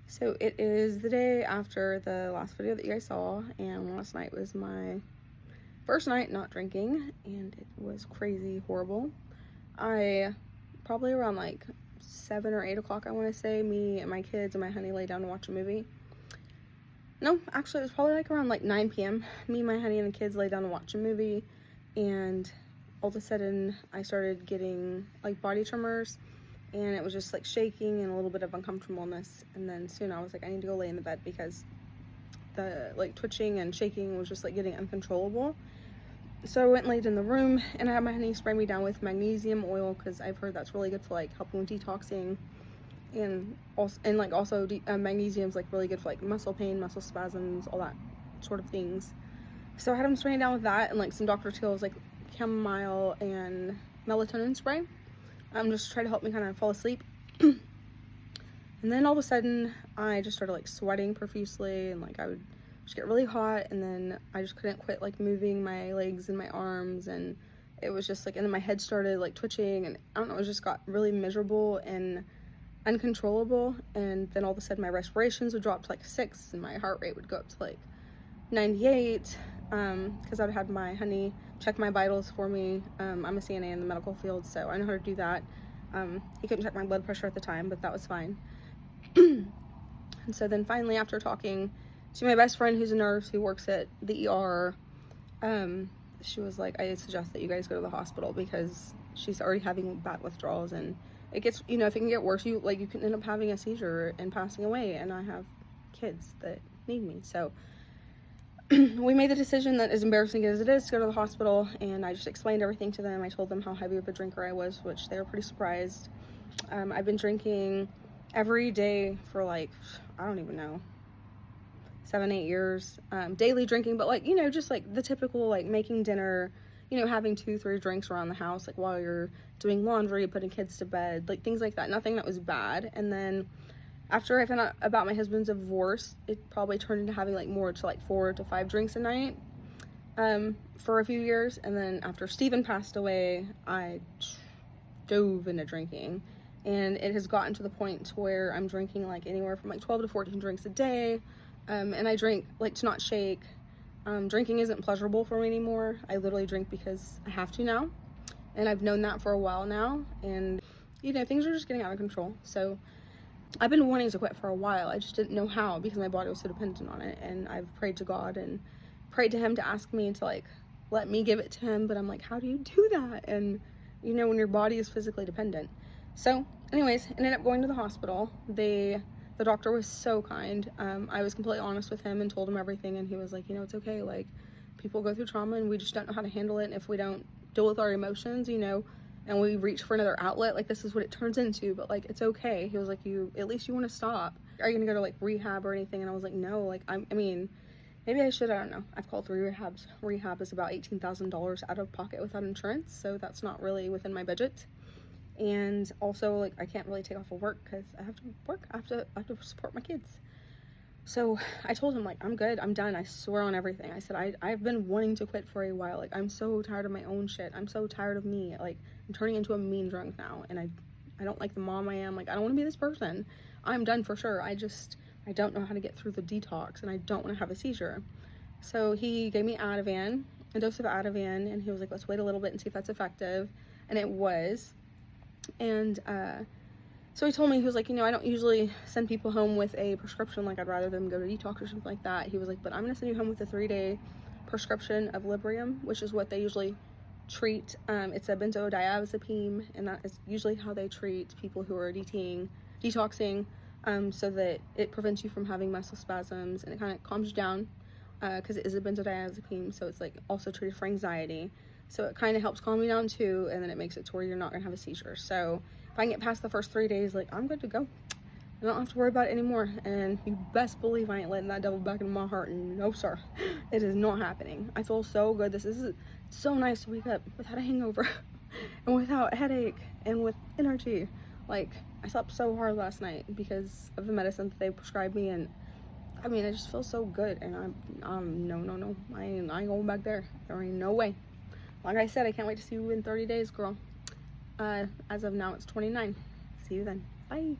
So it is the day after the last video that you guys saw, and last night was my first night not drinking, and it was crazy horrible. I probably around like 7 or 8 o'clock, I want to say, me and my kids and my honey lay down to watch a movie. No, actually it was probably like around like 9 p.m. Me, my honey, and the kids lay down to watch a movie, and all of a sudden I started getting like body tremors, and it was just like shaking and a little bit of uncomfortableness. And then soon I was like, I need to go lay in the bed because the like twitching and shaking was just like getting uncontrollable. So I went and laid in the room, and I had my honey spray me down with magnesium oil because I've heard that's really good for like helping with detoxing, and also magnesium's like really good for like muscle pain, muscle spasms, all that sort of things. So I had him spraying down with that and like some Dr. Teal's like chamomile and melatonin spray. Just try to help me kind of fall asleep. And then all of a sudden I just started like sweating profusely, and like I would just get really hot, and then I just couldn't quit like moving my legs and my arms, and it was just like, and then my head started like twitching, and I don't know, it just got really miserable and uncontrollable. And then all of a sudden my respirations would drop to like 6, and my heart rate would go up to like 98, because I'd had my honey check my vitals for me. I'm a CNA in the medical field, so I know how to do that. He couldn't check my blood pressure at the time, but that was fine. And so then finally, after talking to my best friend who's a nurse who works at the ER, she was like, I suggest that you guys go to the hospital because she's already having bad withdrawals, and it gets, you know, if it can get worse, you can end up having a seizure and passing away, and I have kids that need me. So we made the decision, that as embarrassing as it is, to go to the hospital, and I just explained everything to them. I told them how heavy of a drinker I was, which they were pretty surprised. I've been drinking every day for like, I don't even know, 7-8 years, daily drinking, but like, you know, just like the typical, like making dinner, you know, having 2-3 drinks around the house, like while you're doing laundry, putting kids to bed, like things like that, nothing that was bad. And then after I found out about my husband's divorce, it probably turned into having like more to like 4 to 5 drinks a night, for a few years. And then after Steven passed away, I dove into drinking, and it has gotten to the point to where I'm drinking like anywhere from like 12 to 14 drinks a day. And I drink like to not shake. Drinking isn't pleasurable for me anymore. I literally drink because I have to now, and I've known that for a while now, and you know, things are just getting out of control. So I've been wanting to quit for a while. I just didn't know how because my body was so dependent on it, and I've prayed to God and prayed to him to ask me to like let me give it to him, but I'm like, how do you do that? And you know, when your body is physically dependent. So anyways, ended up going to the hospital. The doctor was so kind. I was completely honest with him and told him everything, and he was like, you know, it's okay, like people go through trauma and we just don't know how to handle it, and if we don't deal with our emotions, you know, and we reach for another outlet, like this is what it turns into, but like it's okay. He was like, at least you want to stop. Are you gonna go to like rehab or anything? And I was like, no, like I mean, maybe I should, I don't know. I've called 3 rehabs. Rehab is about $18,000 out of pocket without insurance, so that's not really within my budget. And also, like, I can't really take off of work because I have to work. I have to support my kids. So I told him, like, I'm good, I'm done, I swear on everything. I said, I've been wanting to quit for a while. Like, I'm so tired of my own shit. I'm so tired of me. Like, I'm turning into a mean drunk now, and I don't like the mom I am. Like, I don't want to be this person. I'm done for sure. I don't know how to get through the detox, and I don't want to have a seizure. So he gave me Ativan, a dose of Ativan, and he was like, let's wait a little bit and see if that's effective. And it was. And so he told me, he was like, you know, I don't usually send people home with a prescription, like I'd rather them go to detox or something like that. He was like, but I'm gonna send you home with a 3-day prescription of Librium, which is what they usually treat. It's a benzodiazepine, and that is usually how they treat people who are detoxing, so that it prevents you from having muscle spasms, and it kind of calms you down, because it is a benzodiazepine, so it's like also treated for anxiety. So it kind of helps calm you down too, and then it makes it to where you're not gonna have a seizure. So if I can get past the first 3 days, like, I'm good to go. I don't have to worry about it anymore. And you best believe I ain't letting that devil back into my heart. And no, sir, it is not happening. I feel so good. This is so nice to wake up without a hangover and without a headache and with energy. Like, I slept so hard last night because of the medicine that they prescribed me, and I mean, I just feel so good. And no, I ain't going back there. There ain't no way. Like I said, I can't wait to see you in 30 days, girl. As of now, it's 29. See you then. Bye.